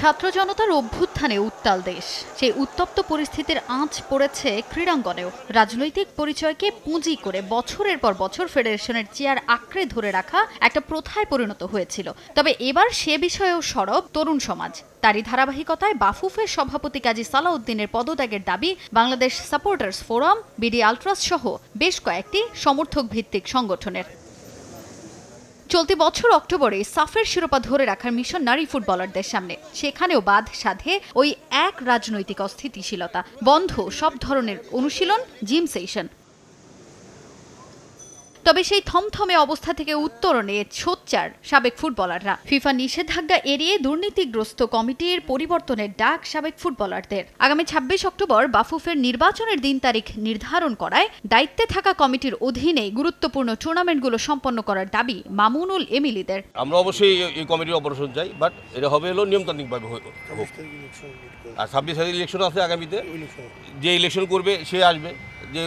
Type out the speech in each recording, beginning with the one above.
ছাত্র জনতার অভ্যুত্থানে উত্তাল দেশ, সেই উত্তপ্ত পরিস্থিতির আঁচ পড়েছে ক্রীড়াঙ্গনেও। রাজনৈতিক পরিচয়কে পুঁজি করে বছরের পর বছর ফেডারেশনের চেয়ার আঁকড়ে ধরে রাখা একটা প্রথায় পরিণত হয়েছিল। তবে এবার সে বিষয়েও সরব তরুণ সমাজ। তারই ধারাবাহিকতায় বাফুফের সভাপতি কাজী সালাউদ্দিনের পদত্যাগের দাবি বাংলাদেশ সাপোর্টার্স ফোরাম, বিডি আলট্রাস সহ বেশ কয়েকটি সমর্থক ভিত্তিক সংগঠনের। চলতি বছর অক্টোবরে সাফের শিরোপা ধরে রাখার মিশন নারী ফুটবলারদের সামনে, সেখানেও বাধ সাধে ওই এক রাজনৈতিক অস্থিতিশীলতা। বন্ধ সব ধরনের অনুশীলন, জিম সেশন। তবে সেই থমথমে অবস্থা থেকে উত্তরণে সোচ্চার সাবেক ফুটবলাররা। ফিফা নিষেধাজ্ঞা এড়িয়ে দুর্নীতিগ্রস্ত কমিটির পরিবর্তনের ডাক সাবেক ফুটবলারদের। আগামী ২৬ অক্টোবর বাফুফের নির্বাচনের দিন তারিখ নির্ধারণ করায় দায়িত্বে থাকা কমিটির অধীনে গুরুত্বপূর্ণ টুর্নামেন্টগুলো সম্পন্ন করার দাবি মামুনুল এমিলিদের। আমরা অবশ্যই এই কমিটির অপারেশন চাই, বাট এটা হবে হলো নিয়মতান্ত্রিকভাবে হোক। আর ২৬ তারিখ ইলেকশন আছে আগামীতে, যে ইলেকশন করবে সে আসবে, যে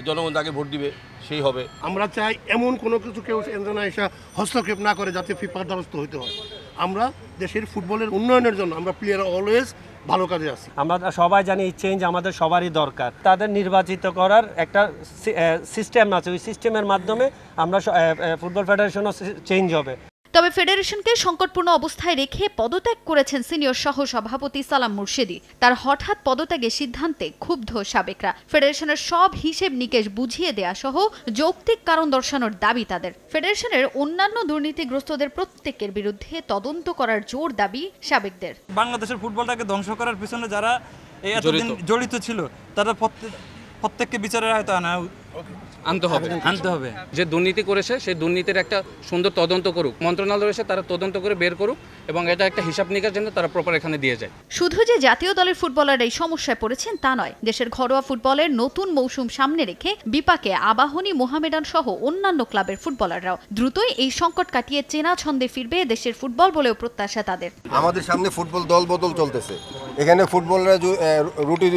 জনগণ তাকে ভোট দিবে সেই হবে। আমরা চাই এমন কোনো কিছু কেউ এসে হস্তক্ষেপ না করে যাতে ফিফার দ্বারস্থ হতে হয়। আমরা দেশের ফুটবলের উন্নয়নের জন্য আমরা প্লেয়ার অলওয়েজ ভালো কাজে আছি। আমরা সবাই জানি এই চেঞ্জ আমাদের সবারই দরকার। তাদের নির্বাচিত করার একটা সিস্টেম আছে, ওই সিস্টেমের মাধ্যমে আমরা ফুটবল ফেডারেশনও চেঞ্জ হবে। তবে ফেডারেশনকে সংকটপূর্ণ অবস্থায় রেখে পদত্যাগ করেছেন সিনিয়র সহ সভাপতি সালাম মুর্শেদি। তার হঠাৎ পদত্যাগের সিদ্ধান্তে ক্ষুব্ধ সাবেকরা। ফেডারেশনের সব হিসেব নিকেশ বুঝিয়ে দেয়া সহ যৌক্তিক কারণ দর্শানোর দাবি তাদের। ফেডারেশনের অন্যান্য দুর্নীতিগ্রস্তদের প্রত্যেকের বিরুদ্ধে তদন্ত করার জোর দাবি সাবেকদের। বাংলাদেশের ফুটবলটাকে ধ্বংস করার পিছনে যারা এতদিন জড়িত ছিল তারা প্রত্যেককে বিচারের আওতায় আনতে হবে। যে দুর্নীতি করেছে সেই দুর্নীতির একটা সুন্দর তদন্ত করুক, মন্ত্রণালয় এসে তারা তদন্ত করে বের করুক এবং এটা একটা হিসাব নিকাশ যেন তারা প্রপার এখানে দিয়ে যায়। শুধু যে জাতীয় দলের ফুটবলার এই সমস্যায় পড়েছেন তা নয়, দেশের ঘরোয়া ফুটবলের নতুন মৌসুম সামনে রেখে বিপাকে আবাহনী, মোহামেডান সহ অন্যান্য ক্লাবের ফুটবলাররাও। দ্রুতই এই সংকট কাটিয়ে চেনা ছন্দে ফিরবে দেশের ফুটবল বলেও প্রত্যাশা তাদের। আমাদের সামনে ফুটবল দল বদল চলতেছে, এখানে ফুটবলের রুটি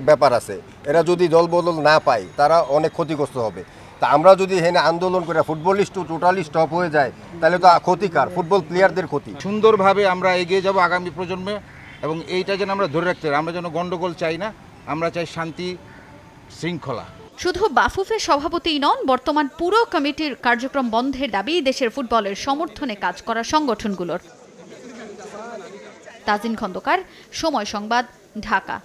ব্যাপার আছে, এরা যদি দল বদল না পায় তারা অনেক ক্ষতিগ্রস্ত হবে। তা আমরা যদি এখানে আন্দোলন করে ফুটবলিস্ট টোটালি স্টপ হয়ে যায় তাহলে তো ক্ষতিকার, ফুটবল প্লেয়ারদের ক্ষতি। সুন্দরভাবে আমরা এগিয়ে যাব আগামী প্রজন্মে, এবং এইটা যেন আমরা ধরে রাখতে, আমরা যেন গন্ডগোল চাই না, আমরা চাই শান্তি শৃঙ্খলা। শুধু বাফুফের সভাপতিই নন, বর্তমান পুরো কমিটির কার্যক্রম বন্ধের দাবি দেশের ফুটবলের সমর্থনে কাজ করা সংগঠনগুলোর। তাজিন খন্দকার, সময় সংবাদ, ঢাকা।